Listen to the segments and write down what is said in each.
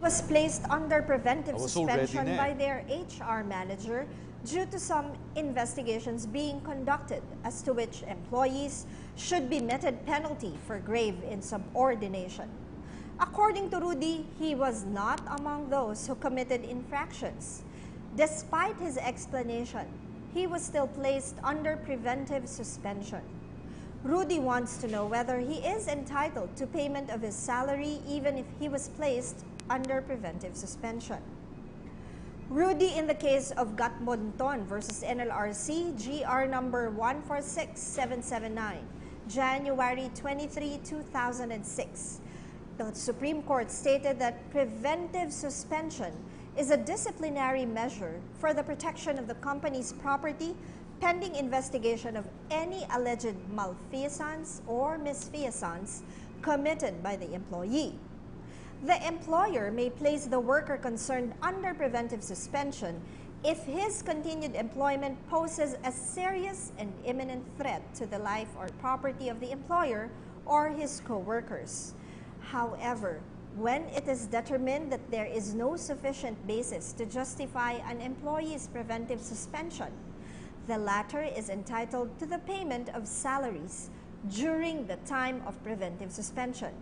was placed under preventive suspension already by their HR manager due to some investigations being conducted as to which employees should be meted penalty for grave insubordination. According to Rudy, he was not among those who committed infractions. Despite his explanation, he was still placed under preventive suspension. Rudy wants to know whether he is entitled to payment of his salary even if he was placed under preventive suspension. Rudy, in the case of Gatmonton versus NLRC, GR number 146779, January 23, 2006. The Supreme Court stated that preventive suspension is a disciplinary measure for the protection of the company's property pending investigation of any alleged malfeasance or misfeasance committed by the employee. The employer may place the worker concerned under preventive suspension if his continued employment poses a serious and imminent threat to the life or property of the employer or his co-workers. However, when it is determined that there is no sufficient basis to justify an employee's preventive suspension, the latter is entitled to the payment of salaries during the time of preventive suspension.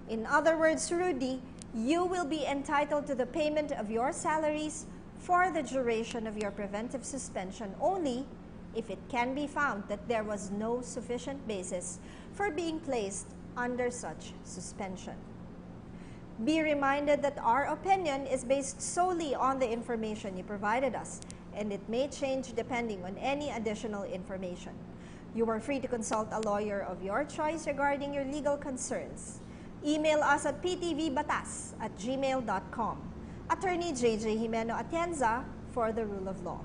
In other words, Rudy, you will be entitled to the payment of your salaries for the duration of your preventive suspension only if it can be found that there was no sufficient basis for being placed under such suspension. Be reminded that our opinion is based solely on the information you provided us, and it may change depending on any additional information. You are free to consult a lawyer of your choice regarding your legal concerns. Email us at ptvbatas@gmail.com. Attorney JJ Jimeno Atienza for the Rule of Law.